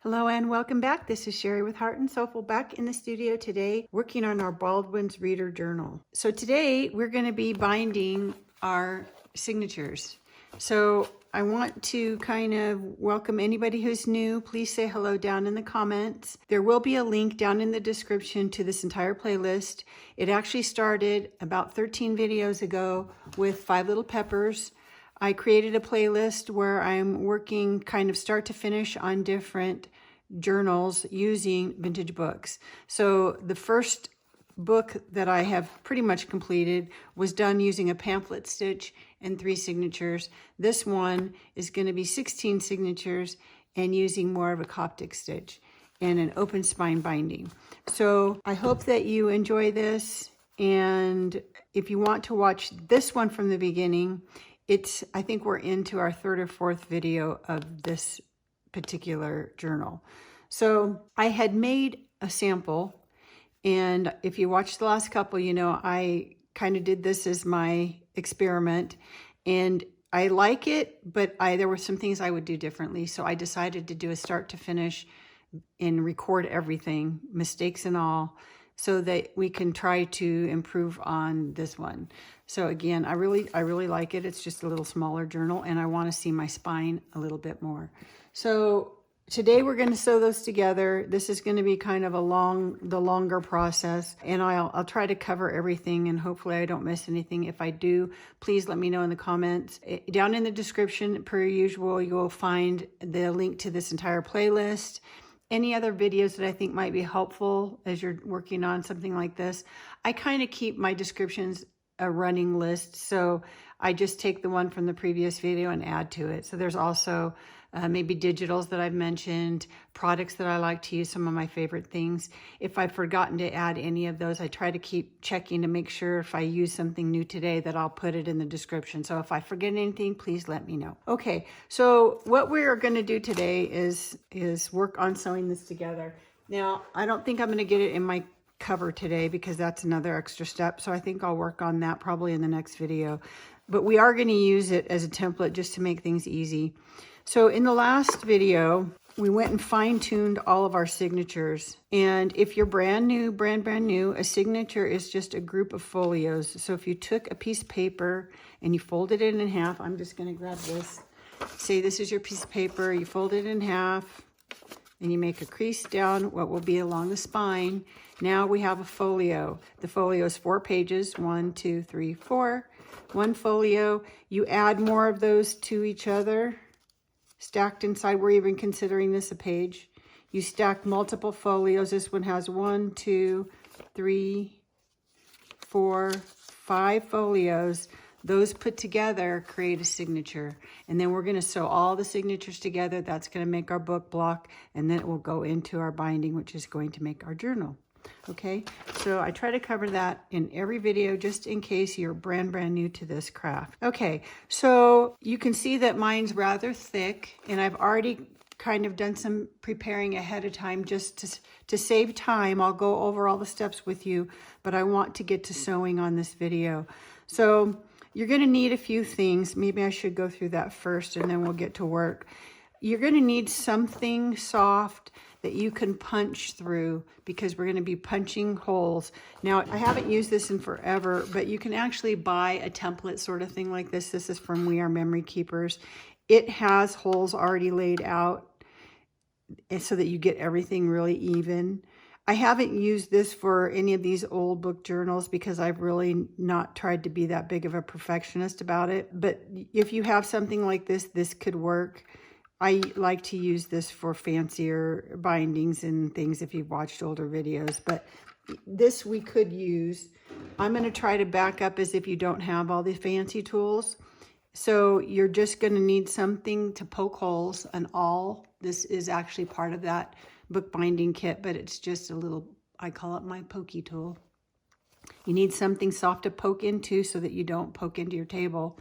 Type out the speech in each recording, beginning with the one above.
Hello and welcome back. This is Sherry with Heart and Soulful back in the studio today working on our Baldwin's Reader Journal. So today we're going to be binding our signatures. So I want to kind of welcome anybody who's new. Please say hello down in the comments. There will be a link down in the description to this entire playlist. It actually started about 13 videos ago with 5 Little Peppers. I created a playlist where I'm working kind of start to finish on different journals using vintage books. So the first book that I have pretty much completed was done using a pamphlet stitch and 3 signatures. This one is going to be 16 signatures and using more of a Coptic stitch and an open spine binding. So I hope that you enjoy this, and if you want to watch this one from the beginning, I think we're into our 3rd or 4th video of this particular journal. So I had made a sample, and if you watched the last couple, you know I kind of did this as my experiment, and I like it, but there were some things I would do differently. So I decided to do a start to finish and record everything, mistakes and all, so that we can try to improve on this one. So again, I really like it. It's just a little smaller journal, and I want to see my spine a little bit more. So today we're going to sew those together. This is going to be kind of the longer process, and I'll try to cover everything, and hopefully I don't miss anything. If I do, please let me know in the comments. Down in the description, per usual, you'll find the link to this entire playlist. Any other videos that I think might be helpful as you're working on something like this. I kind of keep my descriptions a running list, so I just take the one from the previous video and add to it. So there's also maybe digitals that I've mentioned, products that I like to use, some of my favorite things. If I've forgotten to add any of those, I try to keep checking to make sure if I use something new today that I'll put it in the description. So if I forget anything, please let me know. Okay, so what we're going to do today is work on sewing this together. Now, I don't think I'm going to get it in my cover today because that's another extra step. So I think I'll work on that probably in the next video. But we are going to use it as a template just to make things easy. So in the last video, we went and fine-tuned all of our signatures. And if you're brand new, a signature is just a group of folios. So if you took a piece of paper and you folded it in half, I'm just going to grab this. Say this is your piece of paper, you fold it in half, and you make a crease down what will be along the spine. Now we have a folio. The folio is 4 pages, 1, 2, 3, 4. 1 folio. You add more of those to each other, stacked inside. We're even considering this a page. You stack multiple folios. This one has 1, 2, 3, 4, 5 folios. Those put together create a signature. And then we're going to sew all the signatures together. That's going to make our book block. And then it will go into our binding, which is going to make our journal. Okay, so I try to cover that in every video just in case you're brand new to this craft. Okay, so you can see that mine's rather thick, and I've already kind of done some preparing ahead of time just to save time. I'll go over all the steps with you, but I want to get to sewing on this video. So you're going to need a few things. Maybe I should go through that first and then we'll get to work. You're going to need something soft that you can punch through because we're going to be punching holes. Now, I haven't used this in forever, but you can actually buy a template sort of thing like this. This is from We Are Memory Keepers. It has holes already laid out so that you get everything really even. I haven't used this for any of these old book journals because I've really not tried to be that big of a perfectionist about it. But if you have something like this, this could work. I like to use this for fancier bindings and things if you've watched older videos, but this we could use. I'm going to try to back up as if you don't have all the fancy tools. So you're just going to need something to poke holes, an awl. This is actually part of that book binding kit, but it's just a little, I call it my pokey tool. You need something soft to poke into so that you don't poke into your table.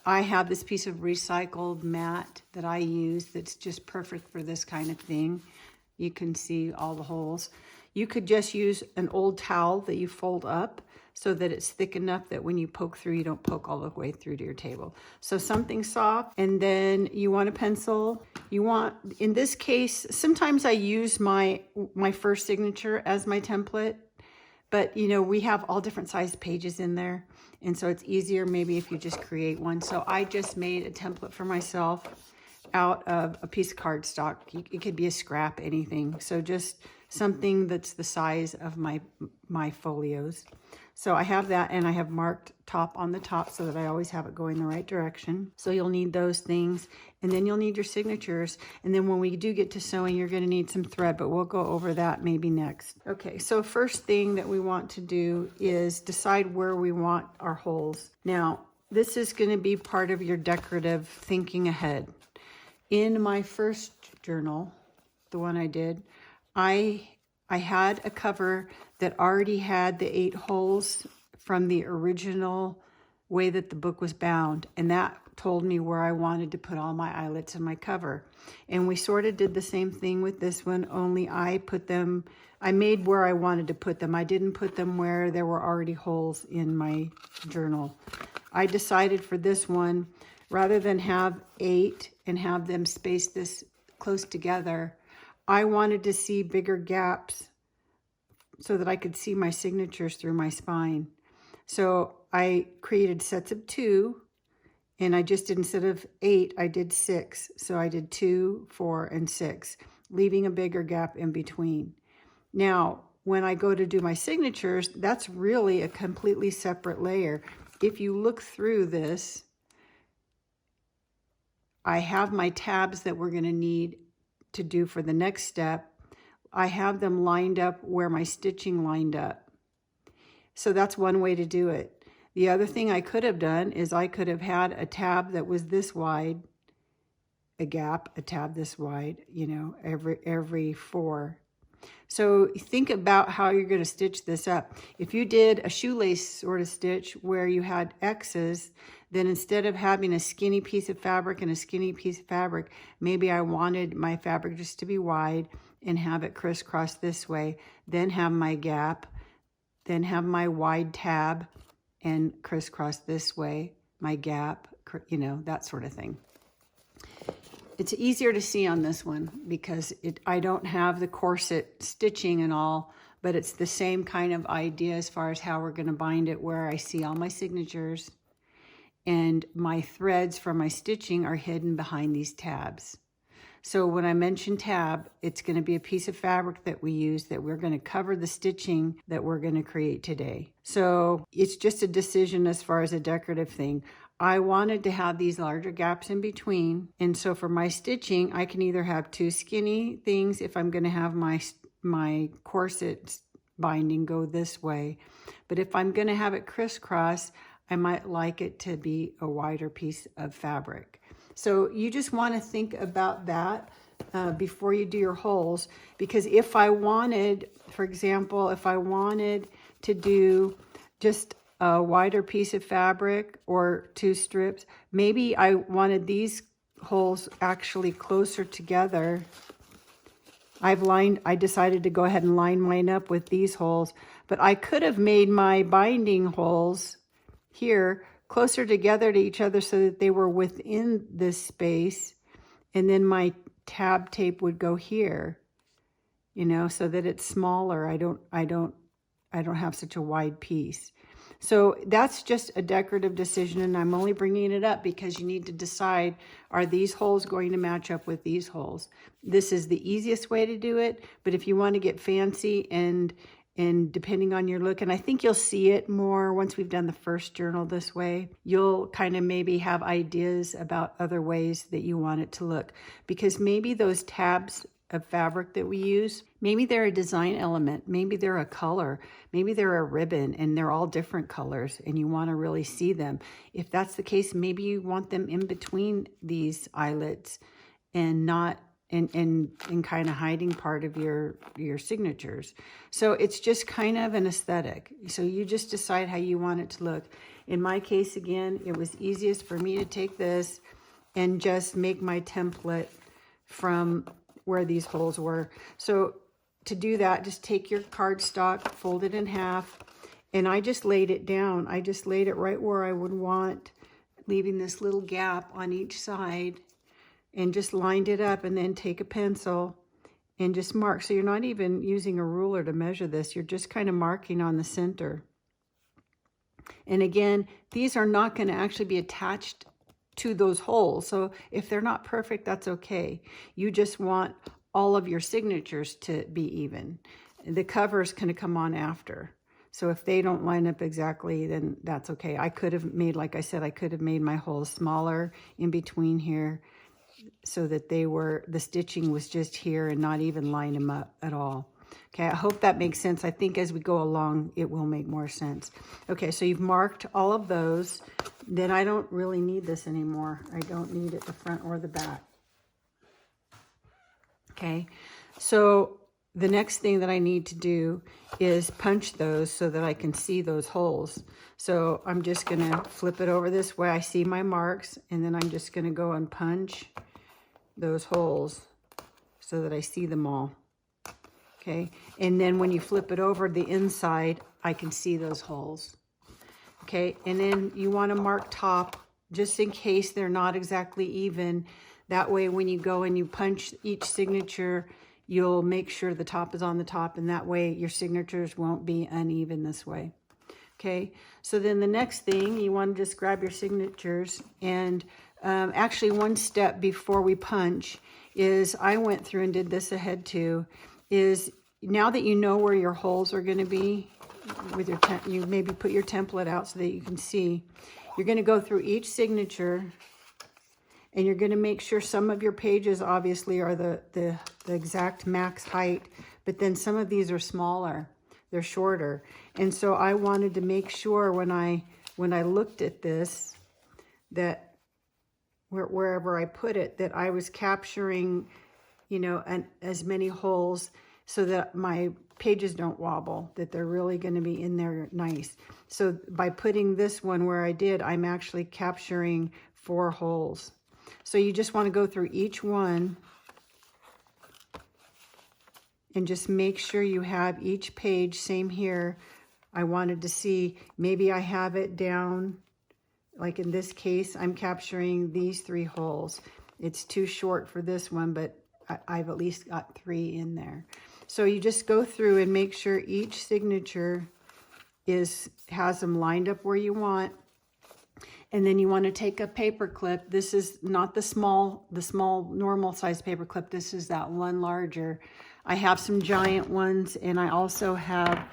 I have this piece of recycled mat that I use that's just perfect for this kind of thing. You can see all the holes. You could just use an old towel that you fold up, so that it's thick enough that when you poke through, you don't poke all the way through to your table. So something soft, and then you want a pencil. You want, in this case, sometimes I use my first signature as my template, but you know, we have all different sized pages in there. And so it's easier maybe if you just create one. So I just made a template for myself out of a piece of cardstock. It could be a scrap, anything. So just something that's the size of my folios. So I have that, and I have marked top on the top so that I always have it going the right direction. So you'll need those things, and then you'll need your signatures. And then when we do get to sewing, you're going to need some thread, but we'll go over that maybe next. Okay, so first thing that we want to do is decide where we want our holes. Now, this is going to be part of your decorative thinking ahead. In my first journal, the one I did, I had a cover that already had the 8 holes from the original way that the book was bound, and that told me where I wanted to put all my eyelets in my cover. And we sort of did the same thing with this one, only I made where I wanted to put them. I didn't put them where there were already holes in my journal. I decided for this one, rather than have 8 and have them spaced this close together, I wanted to see bigger gaps so that I could see my signatures through my spine. So I created sets of 2, and I just did, instead of 8, I did 6. So I did 2, 4, and 6, leaving a bigger gap in between. Now, when I go to do my signatures, that's really a completely separate layer. If you look through this, I have my tabs that we're going to need to do for the next step. I have them lined up where my stitching lined up. So that's one way to do it. The other thing I could have done is I could have had a tab that was this wide, a gap, a tab this wide, you know, every 4. So think about how you're going to stitch this up. If you did a shoelace sort of stitch where you had X's, then instead of having a skinny piece of fabric and a skinny piece of fabric, maybe I wanted my fabric just to be wide and have it crisscross this way, then have my gap, then have my wide tab and crisscross this way, my gap, you know, that sort of thing. It's easier to see on this one because I don't have the corset stitching and all, but it's the same kind of idea as far as how we're going to bind it, where I see all my signatures and my threads for my stitching are hidden behind these tabs. So when I mention tab, it's going to be a piece of fabric that we use that we're going to cover the stitching that we're going to create today. So it's just a decision as far as a decorative thing. I wanted to have these larger gaps in between. And so for my stitching, I can either have 2 skinny things if I'm going to have my corset binding go this way. But if I'm going to have it crisscross, I might like it to be a wider piece of fabric. So you just want to think about that before you do your holes, because if I wanted, for example, if I wanted to do just a wider piece of fabric or 2 strips, maybe I wanted these holes actually closer together. I decided to go ahead and line mine up with these holes, but I could have made my binding holes here closer together to each other so that they were within this space, and then my tab tape would go here, you know, so that it's smaller. I don't have such a wide piece. So that's just a decorative decision, and I'm only bringing it up because you need to decide, are these holes going to match up with these holes? This is the easiest way to do it, but if you want to get fancy and depending on your look, and I think you'll see it more once we've done the first journal this way, you'll kind of maybe have ideas about other ways that you want it to look, because maybe those tabs of fabric that we use, maybe they're a design element, maybe they're a color, maybe they're a ribbon, and they're all different colors and you want to really see them. If that's the case, maybe you want them in between these eyelets and not and kind of hiding part of your signatures. So it's just kind of an aesthetic. So you just decide how you want it to look. In my case, again, it was easiest for me to take this and just make my template from where these holes were. So to do that, just take your cardstock, fold it in half, And I just laid it down. I just laid it right where I would want, leaving this little gap on each side, and just lined it up, and then take a pencil and just mark. So you're not even using a ruler to measure this. You're just kind of marking on the center. And again, these are not going to actually be attached to those holes. So if they're not perfect, that's okay. You just want all of your signatures to be even. The cover is going to come on after. So if they don't line up exactly, then that's okay. I could have made, like I said, I could have made my holes smaller in between here so that the stitching was just here and not even line them up at all. Okay, I hope that makes sense. I think as we go along, it will make more sense. Okay, so you've marked all of those. Then I don't really need this anymore. I don't need it the front or the back. Okay, so the next thing that I need to do is punch those so that I can see those holes. So I'm just gonna flip it over this way. I see my marks, and then I'm just gonna go and punch those holes so that I see them all. Okay, and then when you flip it over the inside, I can see those holes. Okay, and then you want to mark top just in case they're not exactly even. That way when you go and you punch each signature, you'll make sure the top is on the top, and that way your signatures won't be uneven this way. Okay, so then the next thing, you want to just grab your signatures, and actually one step before we punch is, I went through and did this ahead too, is now that you know where your holes are going to be, with your you maybe put your template out so that you can see. You're going to go through each signature, and you're going to make sure some of your pages obviously are the exact max height, but then some of these are smaller, they're shorter. And so I wanted to make sure when I looked at this, that wherever I put it, that I was capturing, you know, as many holes so that my pages don't wobble, that they're really going to be in there nice. So by putting this one where I did, I'm actually capturing 4 holes. So you just want to go through each one and just make sure you have each page. Same here. I wanted to see, maybe I have it down, like in this case, I'm capturing these 3 holes. It's too short for this one, but I've at least got 3 in there. So you just go through and make sure each signature has them lined up where you want. And then you want to take a paper clip. This is not the small normal size paper clip. This is that one larger. I have some giant ones, and I also have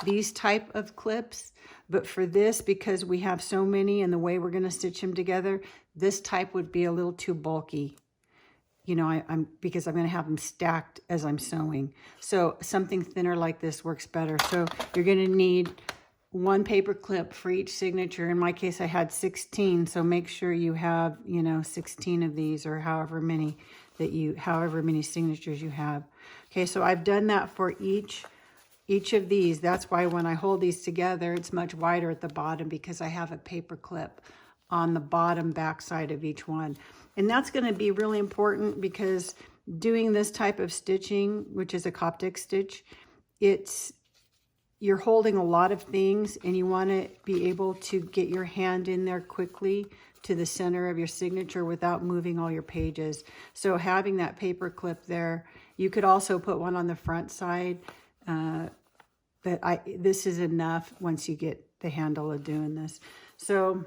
these type of clips. But for this, because we have so many and the way we're going to stitch them together, this type would be a little too bulky. You know, because I'm going to have them stacked as I'm sewing. So something thinner like this works better. So you're going to need 1 paper clip for each signature. In my case, I had 16. So make sure you have, you know, 16 of these, or however many signatures you have. Okay, so I've done that for each of these. That's why when I hold these together, it's much wider at the bottom, because I have a paper clip on the bottom back side of each one. And that's going to be really important, because doing this type of stitching, which is a Coptic stitch, you're holding a lot of things, and you want to be able to get your hand in there quickly to the center of your signature without moving all your pages. So having that paper clip there, you could also put one on the front side, but this is enough once you get the handle of doing this. So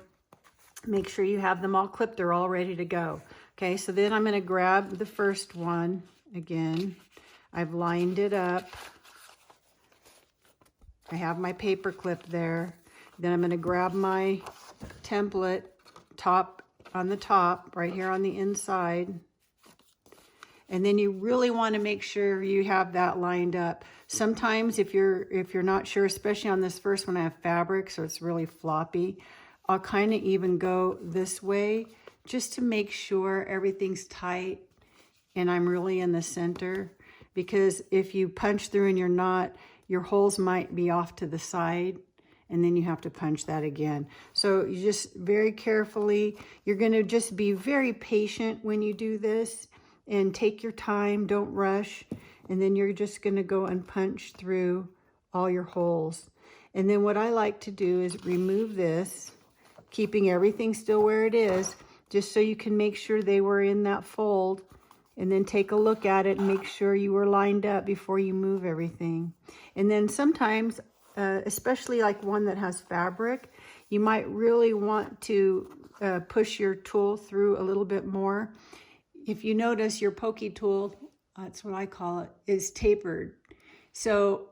make sure you have them all clipped. They're all ready to go. Okay, so then I'm going to grab the first one again. I've lined it up. I have my paper clip there. Then I'm going to grab my template on the top, right here on the inside. And then you really want to make sure you have that lined up. Sometimes if you're not sure, especially on this first one, I have fabric, so it's really floppy. I'll kind of even go this way just to make sure everything's tight and I'm really in the center, because if you punch through and you're not, your holes might be off to the side, and then you have to punch that again. So you just very carefully, you're going to just be very patient when you do this, and take your time, don't rush, and then you're just going to go and punch through all your holes. And then what I like to do is remove this, keeping everything still where it is, just so you can make sure they were in that fold, and then take a look at it and make sure you were lined up before you move everything. And then sometimes, especially like one that has fabric, you might really want to push your tool through a little bit more. If you notice, your pokey tool, that's what I call it, is tapered. So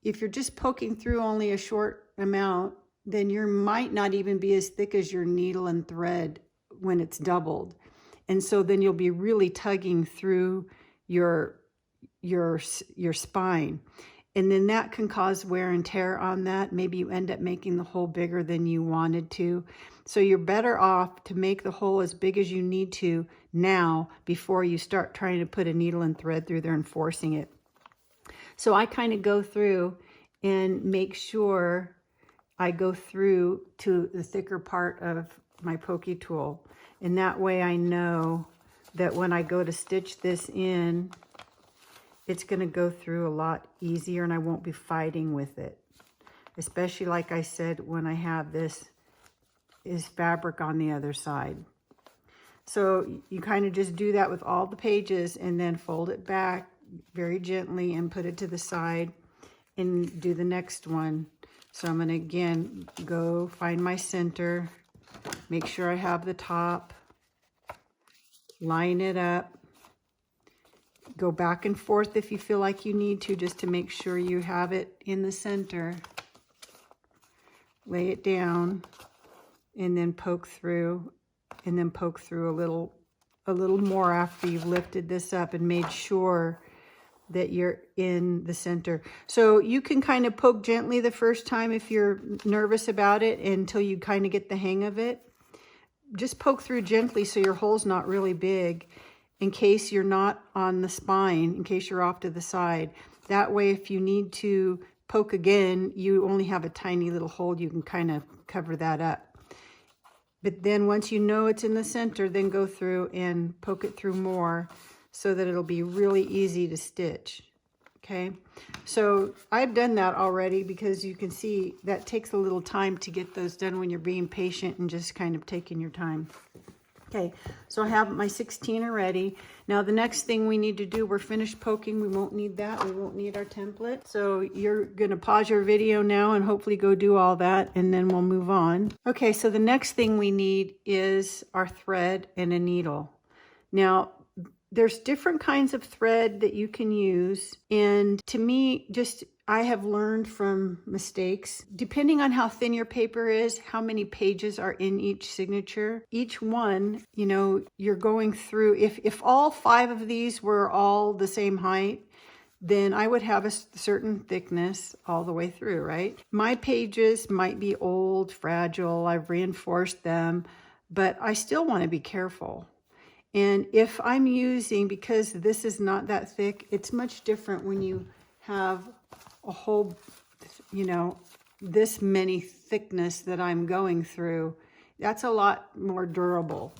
if you're just poking through only a short amount, then you might not even be as thick as your needle and thread when it's doubled. And so then you'll be really tugging through your spine. And then that can cause wear and tear on that. Maybe you end up making the hole bigger than you wanted to. So you're better off to make the hole as big as you need to now before you start trying to put a needle and thread through there and forcing it. So I kind of go through and make sure I go through to the thicker part of my pokey tool. And that way I know that when I go to stitch this in, it's going to go through a lot easier and I won't be fighting with it. Especially, like I said, when I have this is fabric on the other side. So you kind of just do that with all the pages and then fold it back very gently and put it to the side and do the next one. So I'm going to again go find my center, make sure I have the top, line it up, go back and forth if you feel like you need to, just to make sure you have it in the center. Lay it down and then poke through, and then poke through a little more after you've lifted this up and made sure that you're in the center. So you can kind of poke gently the first time if you're nervous about it until you kind of get the hang of it. Just poke through gently so your hole's not really big, in case you're not on the spine, in case you're off to the side. That way, if you need to poke again, you only have a tiny little hole. You can kind of cover that up. But then once you know it's in the center, then go through and poke it through more so that it'll be really easy to stitch. Okay, so I've done that already because you can see that takes a little time to get those done when you're being patient and just kind of taking your time. Okay, so I have my 16 already. Now the next thing we need to do, we're finished poking. We won't need that. We won't need our template. So you're gonna pause your video now and hopefully go do all that, and then we'll move on. Okay, so the next thing we need is our thread and a needle. Now, there's different kinds of thread that you can use. And to me, I have learned from mistakes, depending on how thin your paper is, how many pages are in each signature. Each one, you know, you're going through, if all 5 of these were all the same height, then I would have a certain thickness all the way through, right? My pages might be old, fragile, I've reinforced them, but I still want to be careful. And if I'm using, because this is not that thick, it's much different when you have a whole, you know, this many thickness that I'm going through. That's a lot more durable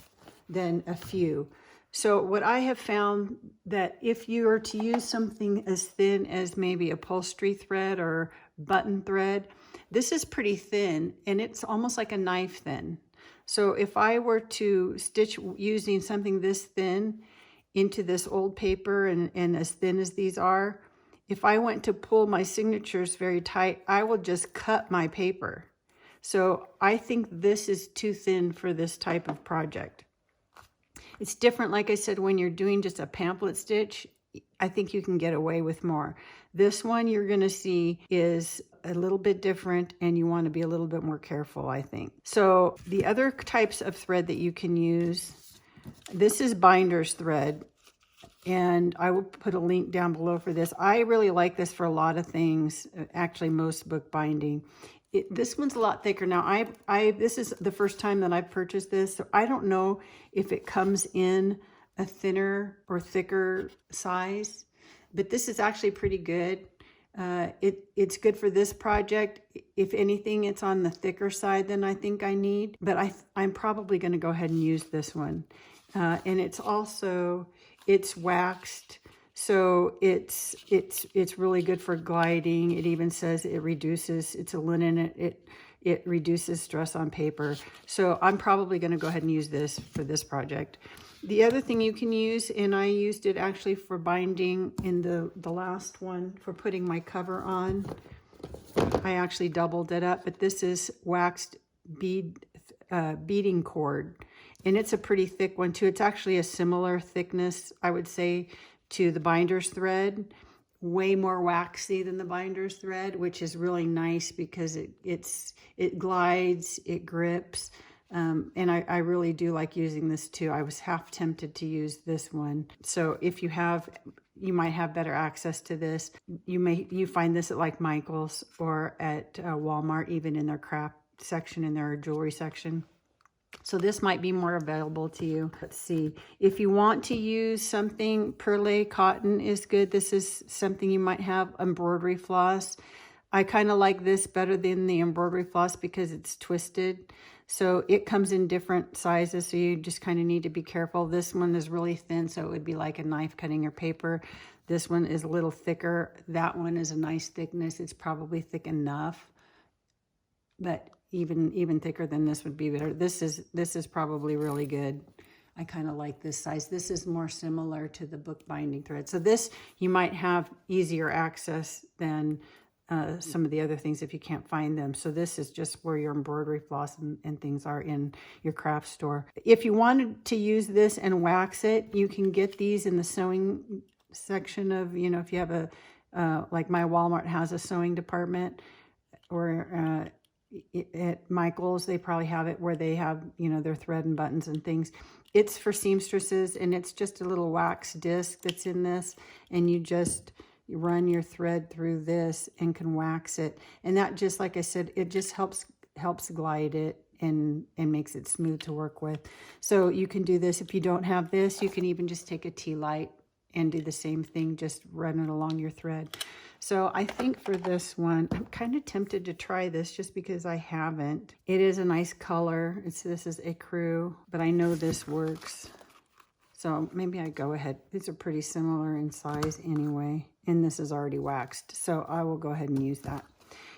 than a few. So what I have found, that if you are to use something as thin as maybe upholstery thread or button thread, this is pretty thin and it's almost like a knife thin. So if I were to stitch using something this thin into this old paper and as thin as these are, if I went to pull my signatures very tight, I will just cut my paper. So I think this is too thin for this type of project. It's different, like I said, when you're doing just a pamphlet stitch, I think you can get away with more. This one you're going to see is a little bit different and you want to be a little bit more careful, I think. So the other types of thread that you can use, this is binder's thread, and I will put a link down below for this. I really like this for a lot of things, actually most book binding. This one's a lot thicker. Now, this is the first time that I've purchased this, so I don't know if it comes in a thinner or thicker size, but this is actually pretty good. It's good for this project. If anything, it's on the thicker side than I think I need, but I'm probably going to go ahead and use this one. And it's waxed, So it's really good for gliding. It even says it reduces, it's a linen, it reduces stress on paper. So I'm probably going to go ahead and use this for this project. The other thing you can use, and I used it actually for binding in the last one for putting my cover on. I actually doubled it up, but this is waxed beading cord, and it's a pretty thick one too. It's actually a similar thickness, I would say, to the binder's thread. Way more waxy than the binder's thread, which is really nice because it glides, it grips, and I really do like using this too. I was half tempted to use this one. So if you might have better access to this. You find this at like Michael's or at Walmart, even in their craft section, in their jewelry section. So this might be more available to you. Let's see. If you want to use something, perlé cotton is good. This is something you might have. Embroidery floss. I kind of like this better than the embroidery floss because it's twisted. So it comes in different sizes, so you just kind of need to be careful. This one is really thin, so it would be like a knife cutting your paper. This one is a little thicker. That one is a nice thickness. It's probably thick enough, but even thicker than this would be better. This is probably really good. I kind of like this size. This is more similar to the book binding thread. So this, you might have easier access than some of the other things if you can't find them. So this is just where your embroidery floss and things are in your craft store. If you wanted to use this and wax it, you can get these in the sewing section of, if you have a, like my Walmart has a sewing department, or at Michael's, they probably have it where they have, their thread and buttons and things. It's for seamstresses, and it's just a little wax disc that's in this, and you run your thread through this and can wax it. And that, just like I said, it just helps glide it and makes it smooth to work with. So you can do this. If you don't have this, you can even just take a tea light and do the same thing, just run it along your thread. So I think for this one, I'm kind of tempted to try this just because I haven't. It is a nice color. This is ecru, but I know this works. So maybe I go ahead. These are pretty similar in size anyway, and this is already waxed. So I will go ahead and use that.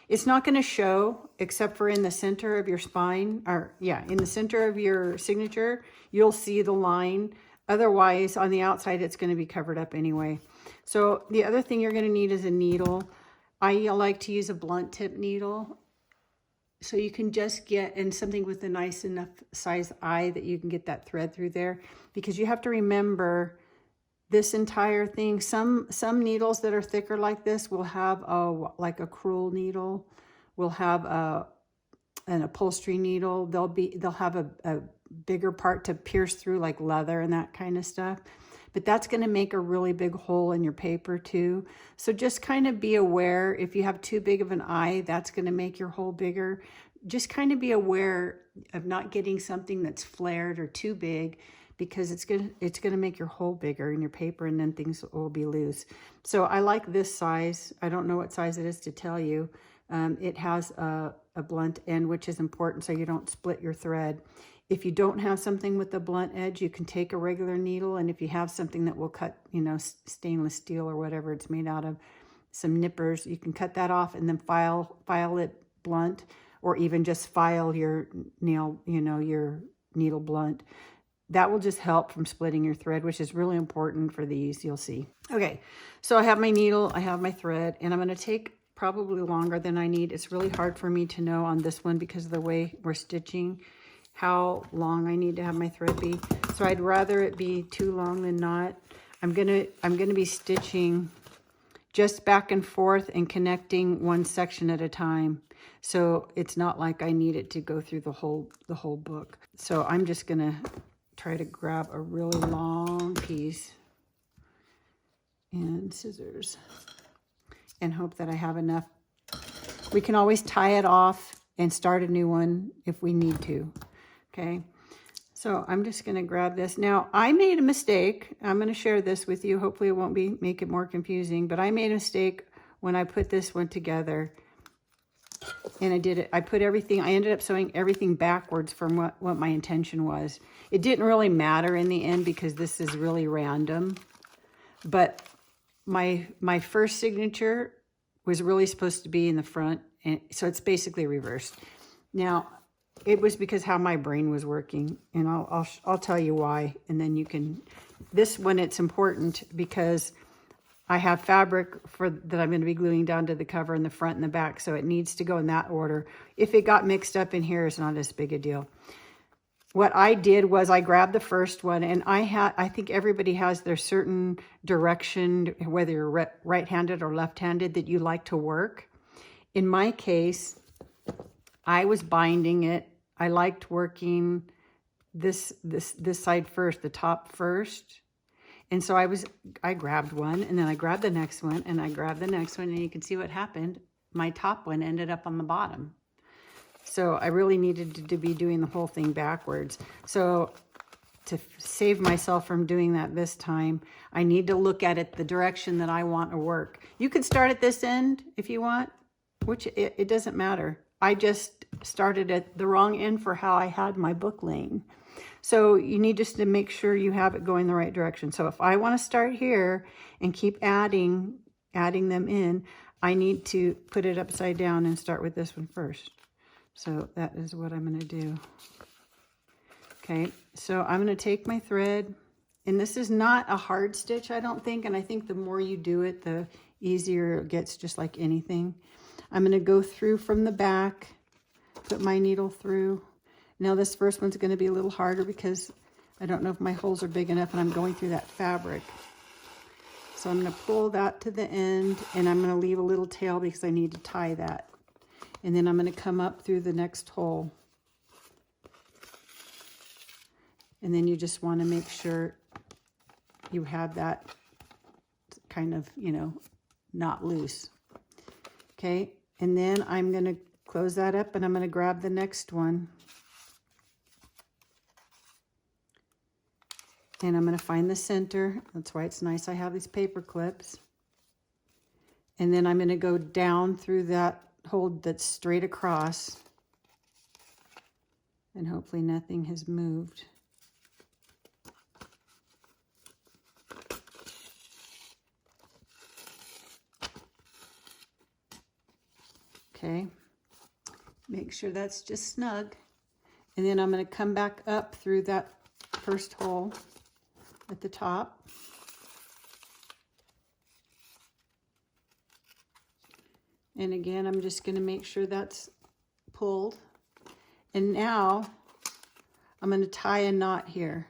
It's not going to show except for in the center of your spine, in the center of your signature, you'll see the line. Otherwise, on the outside, it's going to be covered up anyway. So the other thing you're going to need is a needle. I like to use a blunt tip needle. So you can just get in something with a nice enough size eye that you can get that thread through there. Because you have to remember this entire thing. Some needles that are thicker like this will have like a crewel needle. Will have an upholstery needle. They'll have a bigger part to pierce through, like leather and that kind of stuff. But that's going to make a really big hole in your paper too. So just kind of be aware. If you have too big of an eye, that's going to make your hole bigger. Just kind of be aware of not getting something that's flared or too big, because it's going to make your hole bigger in your paper, and then things will be loose. So I like this size. I don't know what size it is to tell you. It has a blunt end, which is important so you don't split your thread. If you don't have something with a blunt edge, you can take a regular needle, and if you have something that will cut, stainless steel or whatever it's made out of, some nippers, you can cut that off and then file it blunt, or even just file your nail, your needle blunt. That will just help from splitting your thread, which is really important for these, you'll see. Okay, so I have my needle, I have my thread, and I'm going to take probably longer than I need. It's really hard for me to know on this one because of the way we're stitching how long I need to have my thread be. So I'd rather it be too long than not. I'm gonna be stitching just back and forth and connecting one section at a time. So it's not like I need it to go through the whole book. So I'm just gonna try to grab a really long piece and scissors and hope that I have enough. We can always tie it off and start a new one if we need to. Okay, so I'm just going to grab this. Now, I made a mistake. I'm going to share this with you. Hopefully it won't make it more confusing, but I made a mistake when I put this one together. And I did it. I ended up sewing everything backwards from what my intention was. It didn't really matter in the end because this is really random. But my first signature was really supposed to be in the front, and so it's basically reversed. Now, it was because how my brain was working, and I'll tell you why, and then you can. This one, it's important because I have fabric that I'm going to be gluing down to the cover in the front and the back, so it needs to go in that order. If it got mixed up in here, it's not as big a deal. What I did was I grabbed the first one, and I think everybody has their certain direction, whether you're right-handed or left-handed, that you like to work. In my case, I was binding it. I liked working this side first, the top first. And so I grabbed one, and then I grabbed the next one, and I grabbed the next one, and you can see what happened. My top one ended up on the bottom. So I really needed to be doing the whole thing backwards. So to save myself from doing that this time, I need to look at it the direction that I want to work. You could start at this end if you want, which it doesn't matter. I just started at the wrong end for how I had my book laying. So you need just to make sure you have it going the right direction. So if I want to start here and keep adding them in, I need to put it upside down and start with this one first. So that is what I'm going to do. Okay, so I'm going to take my thread, and this is not a hard stitch, I don't think, and I think the more you do it, the easier it gets, just like anything. I'm going to go through from the back, put my needle through. Now this first one's going to be a little harder because I don't know if my holes are big enough, and I'm going through that fabric. So I'm going to pull that to the end, and I'm going to leave a little tail because I need to tie that. And then I'm going to come up through the next hole. And then you just want to make sure you have that kind of, not loose. Okay, and then I'm going to close that up, and I'm going to grab the next one. And I'm going to find the center. That's why it's nice I have these paper clips. And then I'm going to go down through that hole that's straight across, and hopefully nothing has moved. Okay, make sure that's just snug, and then I'm going to come back up through that first hole at the top. And again, I'm just going to make sure that's pulled. And now I'm going to tie a knot here.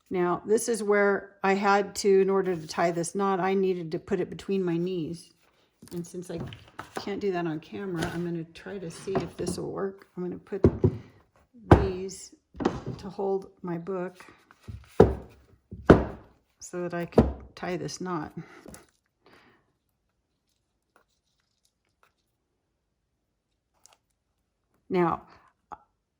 Now, this is where I had to, in order to tie this knot, I needed to put it between my knees. And since I can't do that on camera, I'm going to try to see if this will work. I'm going to put these to hold my book so that I can tie this knot. Now,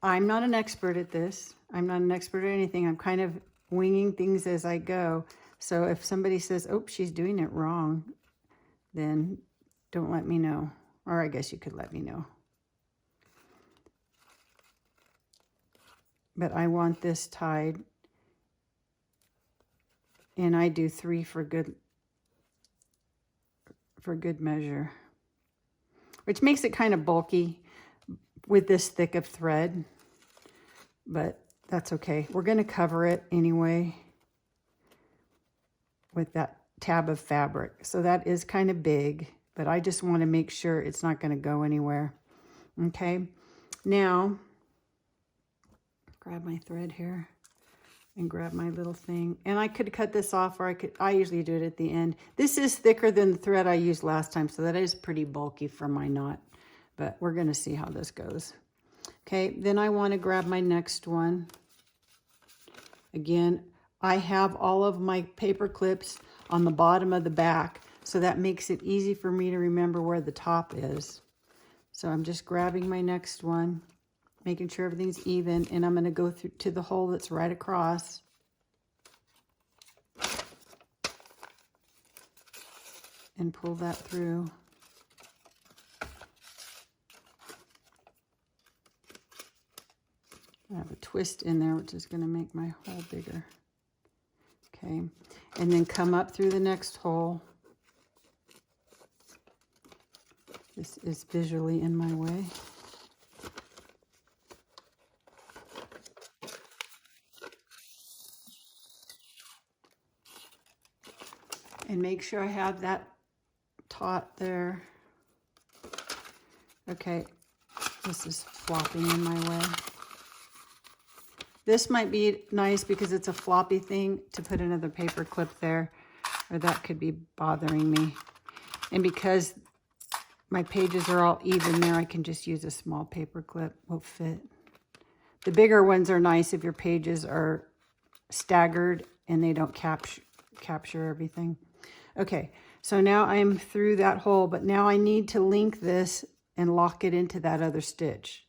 I'm not an expert at this. I'm not an expert at anything. I'm kind of winging things as I go. So if somebody says, oh, she's doing it wrong, then don't let me know. Or I guess you could let me know. But I want this tied. And I do 3 for good measure. Which makes it kind of bulky with this thick of thread, but that's okay. We're going to cover it anyway with that tab of fabric. So that is kind of big, but I just want to make sure it's not going to go anywhere. Okay, now grab my thread here and grab my little thing, and I could cut this off, or I usually do it at the end. This is thicker than the thread I used last time, so that is pretty bulky for my knot. But we're going to see how this goes. Okay, then I want to grab my next one. Again, I have all of my paper clips on the bottom of the back, so that makes it easy for me to remember where the top is. So I'm just grabbing my next one, making sure everything's even, and I'm going to go through to the hole that's right across. And pull that through. I have a twist in there, which is going to make my hole bigger. Okay, and then come up through the next hole. This is visually in my way. And make sure I have that taut there. Okay, this is flopping in my way. This might be nice because it's a floppy thing to put another paper clip there, or that could be bothering me. And because my pages are all even there, I can just use a small paper clip, will fit. The bigger ones are nice if your pages are staggered and they don't capture everything. Okay, so now I'm through that hole, but now I need to link this and lock it into that other stitch.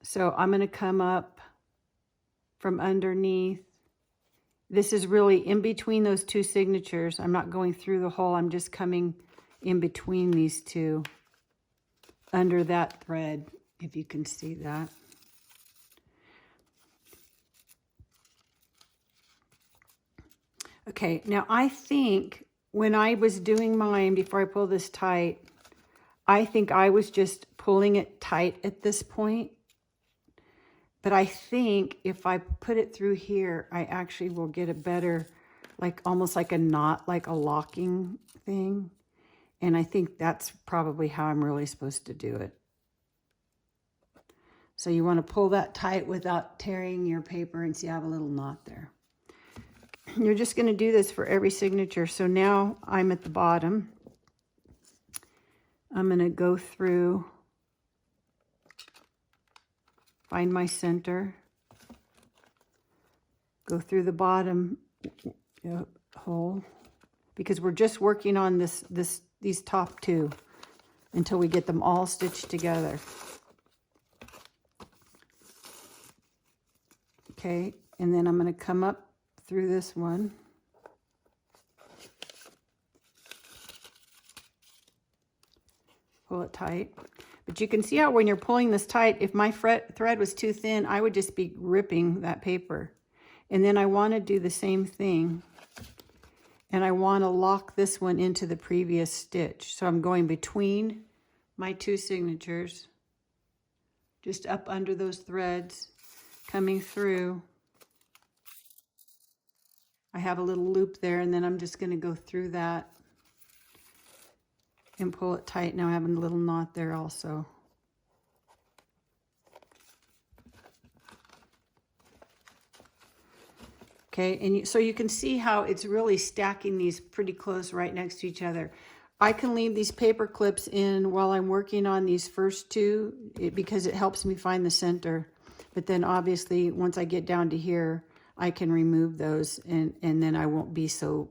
So I'm going to come up from underneath. This is really in between those two signatures. I'm not going through the hole. I'm just coming in between these two under that thread, if you can see that. Okay, now I think when I was doing mine, before I pull this tight, I think I was just pulling it tight at this point. But I think if I put it through here, I actually will get a better, like almost like a knot, like a locking thing. And I think that's probably how I'm really supposed to do it. So you want to pull that tight without tearing your paper, and see I have a little knot there. You're just going to do this for every signature. So now I'm at the bottom. I'm going to go through, find my center, go through the bottom hole, because we're just working on these top two until we get them all stitched together. Okay, and then I'm going to come up through this one. Pull it tight. But you can see how when you're pulling this tight, if my thread was too thin, I would just be ripping that paper. And then I want to do the same thing. And I want to lock this one into the previous stitch. So I'm going between my two signatures, just up under those threads, coming through. I have a little loop there, and then I'm just going to go through that and pull it tight. Now I have a little knot there also. Okay, and so you can see how it's really stacking these pretty close right next to each other. I can leave these paper clips in while I'm working on these first two because it helps me find the center. But then obviously once I get down to here, I can remove those, and then I won't be so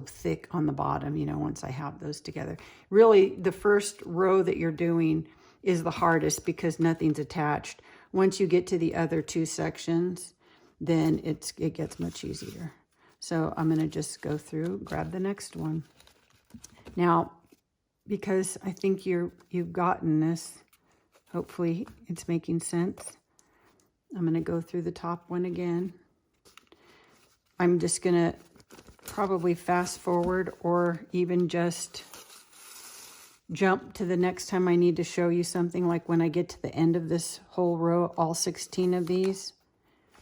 thick on the bottom, you know, once I have those together. Really, the first row that you're doing is the hardest because nothing's attached. Once you get to the other two sections, then it gets much easier. So I'm going to just go through, grab the next one. Now, because I think you've gotten this, hopefully it's making sense. I'm going to go through the top one again. I'm just going to probably fast forward or even just jump to the next time I need to show you something, like when I get to the end of this whole row, all 16 of these.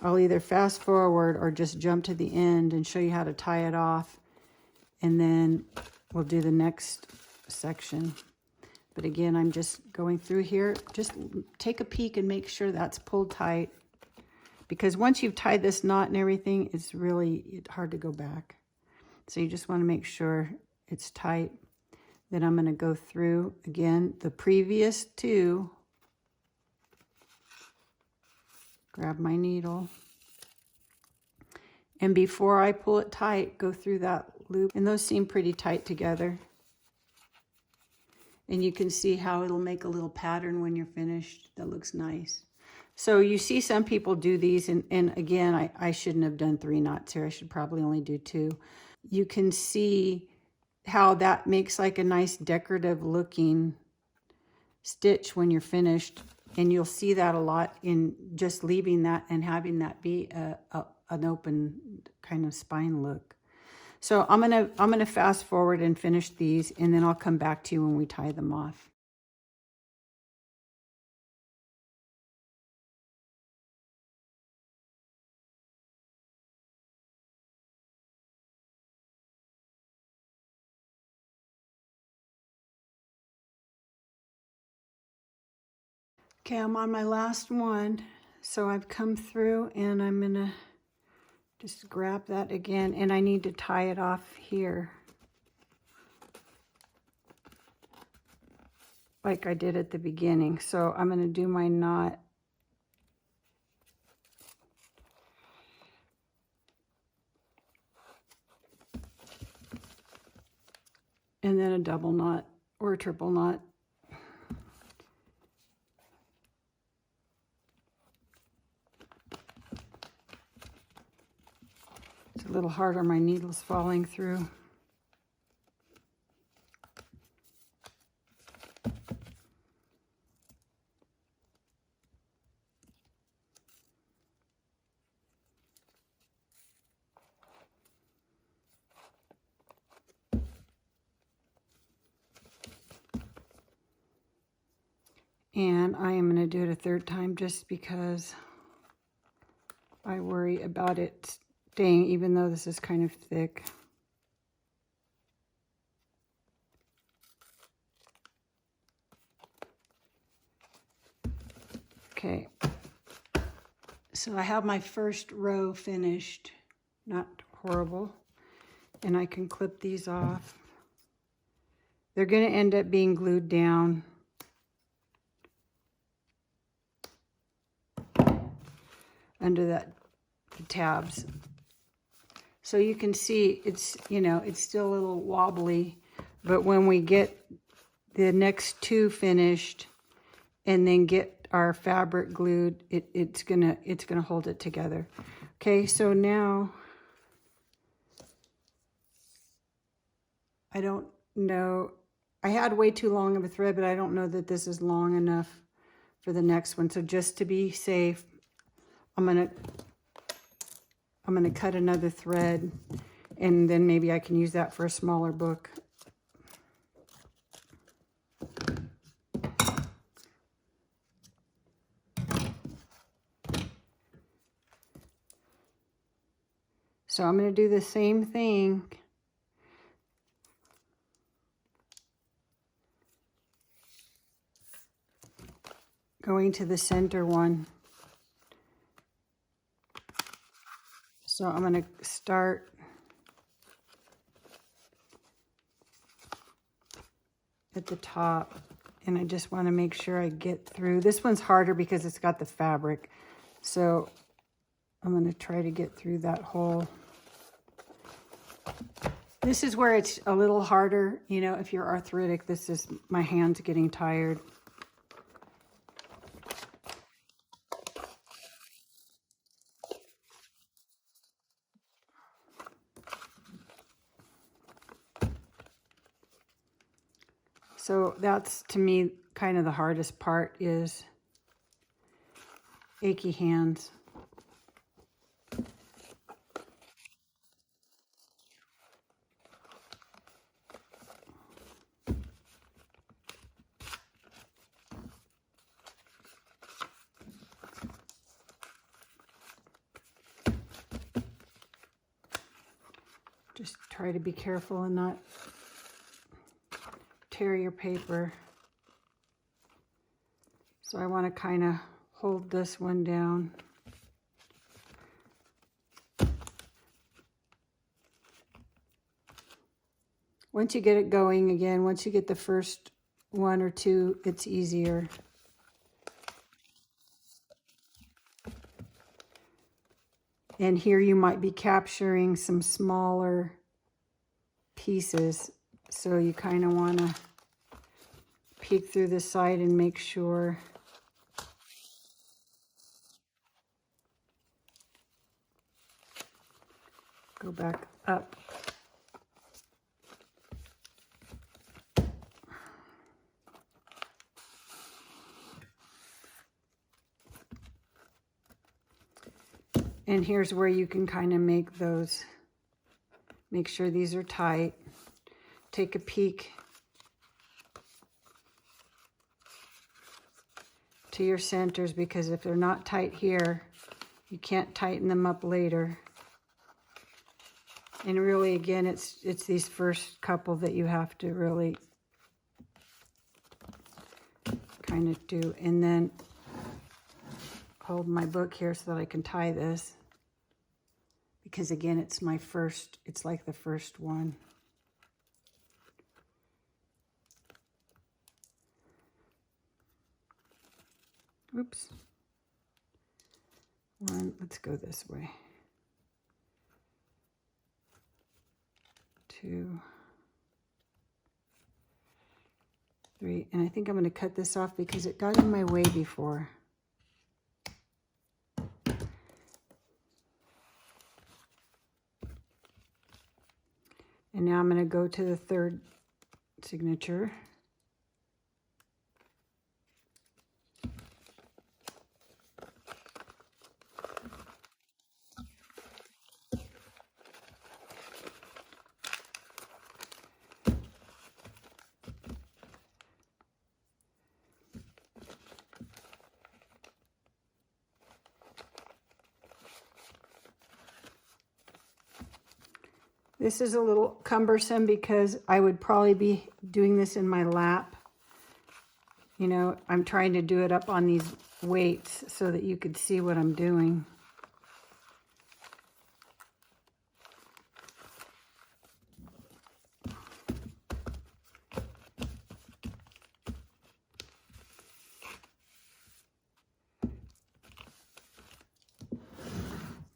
I'll either fast forward or just jump to the end and show you how to tie it off, and then we'll do the next section. But again, I'm just going through here. Just take a peek and make sure that's pulled tight, because once you've tied this knot and everything, it's really hard to go back. So you just want to make sure it's tight. Then I'm going to go through again the previous two, grab my needle, and before I pull it tight, go through that loop. And those seem pretty tight together. And you can see how it'll make a little pattern when you're finished that looks nice. So you see some people do these, and again, I shouldn't have done 3 knots here. I should probably only do 2. You can see how that makes like a nice decorative looking stitch when you're finished. And you'll see that a lot in just leaving that and having that be an open kind of spine look. So I'm gonna fast forward and finish these, and then I'll come back to you when we tie them off. Okay, I'm on my last one. So I've come through and I'm gonna just grab that again, and I need to tie it off here like I did at the beginning. So I'm gonna do my knot. And then a double knot or a triple knot. It's a little harder, my needle's falling through. And I am going to do it a third time just because I worry about it staying, even though this is kind of thick. Okay, so I have my first row finished, not horrible, and I can clip these off. They're going to end up being glued down. Under the tabs. So you can see it's, you know, it's still a little wobbly, but when we get the next two finished and then get our fabric glued, it's gonna hold it together. Okay, so now I don't know, I had way too long of a thread, but I don't know that this is long enough for the next one. So just to be safe, I'm gonna cut another thread, and then maybe I can use that for a smaller book. So I'm gonna do the same thing. Going to the center one. So I'm going to start at the top, and I just want to make sure I get through. This one's harder because it's got the fabric. So I'm going to try to get through that hole. This is where it's a little harder. You know, if you're arthritic, this is my hands getting tired. So that's, to me, kind of the hardest part is achy hands. Just try to be careful and not tear your paper. So I want to kind of hold this one down. Once you get it going again, once you get the first one or two, it's easier. And here you might be capturing some smaller pieces. So you kind of want to peek through the side and make sure. Go back up. And here's where you can kind of make sure these are tight. Take a peek to your centers, because if they're not tight here, you can't tighten them up later. And really, again, it's these first couple that you have to really kind of do. And then hold my book here so that I can tie this. Because again, it's like the first one. Oops. Let's go this way. 2, 3, and I think I'm going to cut this off because it got in my way before. And now I'm going to go to the third signature. This is a little cumbersome because I would probably be doing this in my lap. You know, I'm trying to do it up on these weights so that you could see what I'm doing.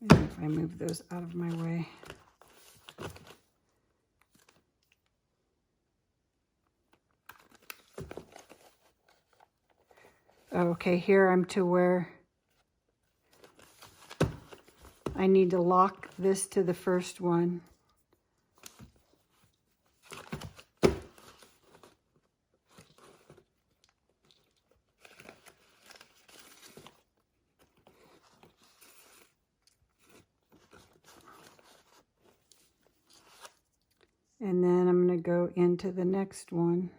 And if I move those out of my way. Okay, here I'm to where I need to lock this to the first one. And then I'm going to go into the next one.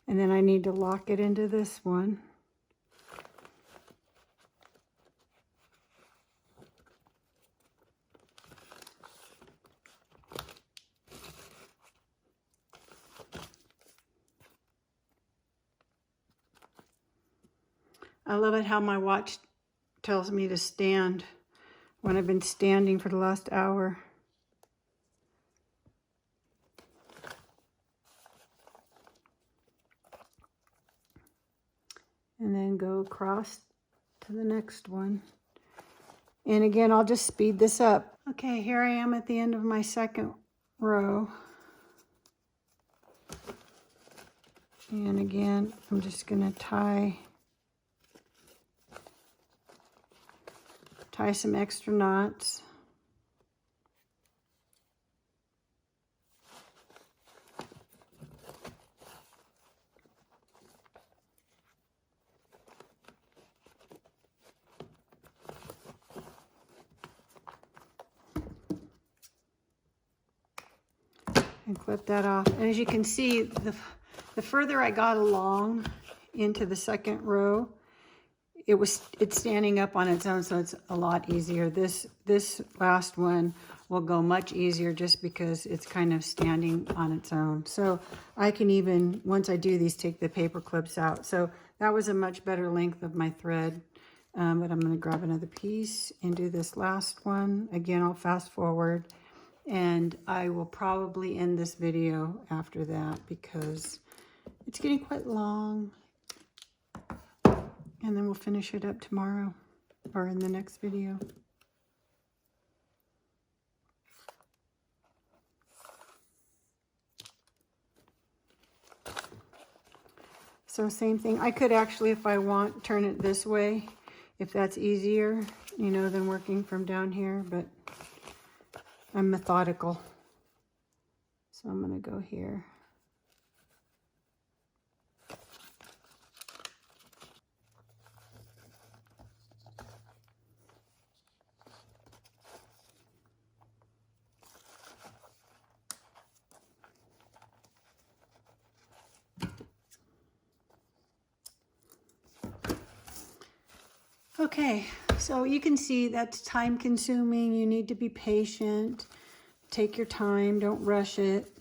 And then I need to lock it into this one. I love it how my watch tells me to stand when I've been standing for the last hour. And then go across to the next one. And again, I'll just speed this up. Okay, here I am at the end of my second row. And again, I'm just going to tie some extra knots. And clip that off. And as you can see, the further I got along into the second row, it's standing up on its own, so it's a lot easier. This last one will go much easier just because it's kind of standing on its own. So I can even, once I do these, take the paper clips out. So that was a much better length of my thread. But I'm going to grab another piece and do this last one. Again, I'll fast forward. And I will probably end this video after that because it's getting quite long. And then we'll finish it up tomorrow or in the next video. So same thing. I could actually, if I want, turn it this way, if that's easier, you know, than working from down here, but I'm methodical. So I'm going to go here. Okay, so you can see that's time consuming. You need to be patient. Take your time, don't rush it.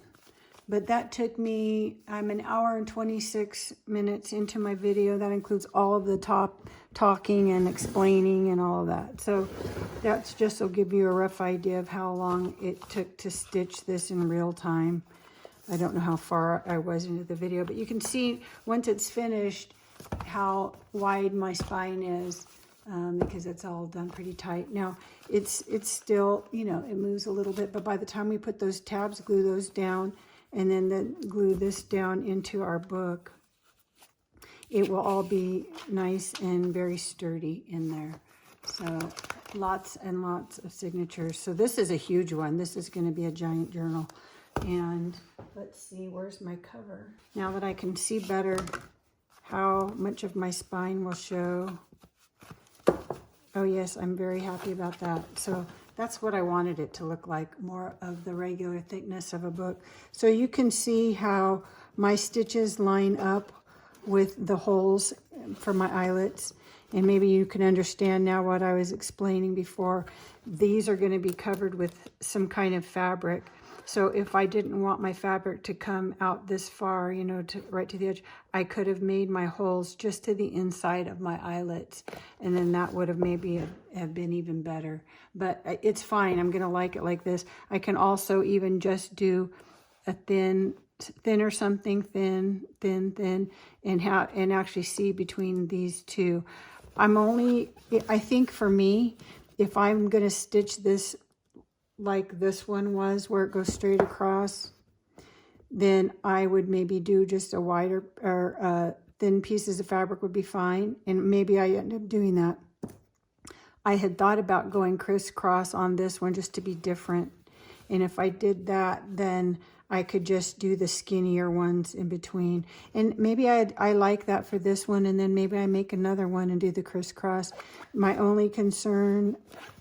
But that took me, I'm an hour and 26 minutes into my video. That includes all of the talking and explaining and all of that. So that's just will give you a rough idea of how long it took to stitch this in real time. I don't know how far I was into the video, but you can see once it's finished how wide my spine is. Because it's all done pretty tight. Now, it's still, you know, it moves a little bit, but by the time we put those tabs, glue those down, and then glue this down into our book, it will all be nice and very sturdy in there. So lots and lots of signatures. So this is a huge one. This is going to be a giant journal. And let's see, where's my cover? Now that I can see better how much of my spine will show. Oh yes, I'm very happy about that. So that's what I wanted it to look like, more of the regular thickness of a book. So you can see how my stitches line up with the holes for my eyelets. And maybe you can understand now what I was explaining before. These are going to be covered with some kind of fabric. So if I didn't want my fabric to come out this far, you know, right to the edge, I could have made my holes just to the inside of my eyelets. And then that would have maybe have been even better. But it's fine. I'm going to like it like this. I can also even just do a thinner something, thin, and actually see between these two. I think for me, if I'm going to stitch this like this one was, where it goes straight across, then I would maybe do just a wider or thin pieces of fabric would be fine. And maybe I end up doing that. I had thought about going crisscross on this one just to be different. And if I did that, then I could just do the skinnier ones in between. And maybe I like that for this one, and then maybe I make another one and do the crisscross. My only concern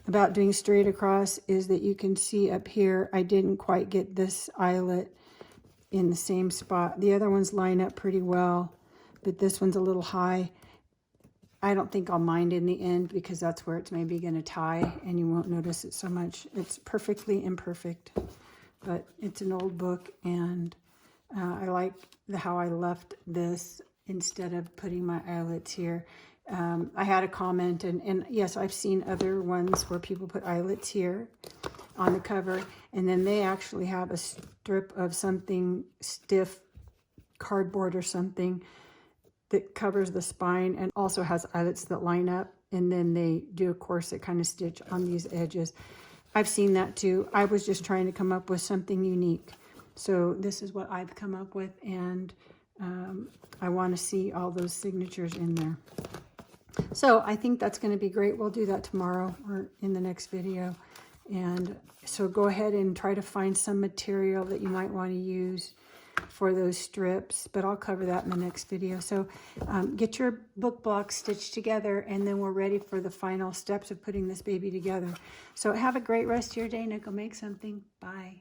about doing straight across is that you can see up here, I didn't quite get this eyelet in the same spot. The other ones line up pretty well, but this one's a little high. I don't think I'll mind in the end because that's where it's maybe going to tie and you won't notice it so much. It's perfectly imperfect, but it's an old book, and I like how I left this instead of putting my eyelets here. I had a comment, and yes, I've seen other ones where people put eyelets here on the cover, and then they actually have a strip of something stiff, cardboard or something, that covers the spine and also has eyelets that line up, and then they do a corset kind of stitch on these edges. I've seen that too. I was just trying to come up with something unique. So this is what I've come up with, and I want to see all those signatures in there. So I think that's going to be great. We'll do that tomorrow or in the next video. And so go ahead and try to find some material that you might want to use for those strips, but I'll cover that in the next video. So get your book blocks stitched together, and then we're ready for the final steps of putting this baby together. So have a great rest of your day. Now go make something. Bye.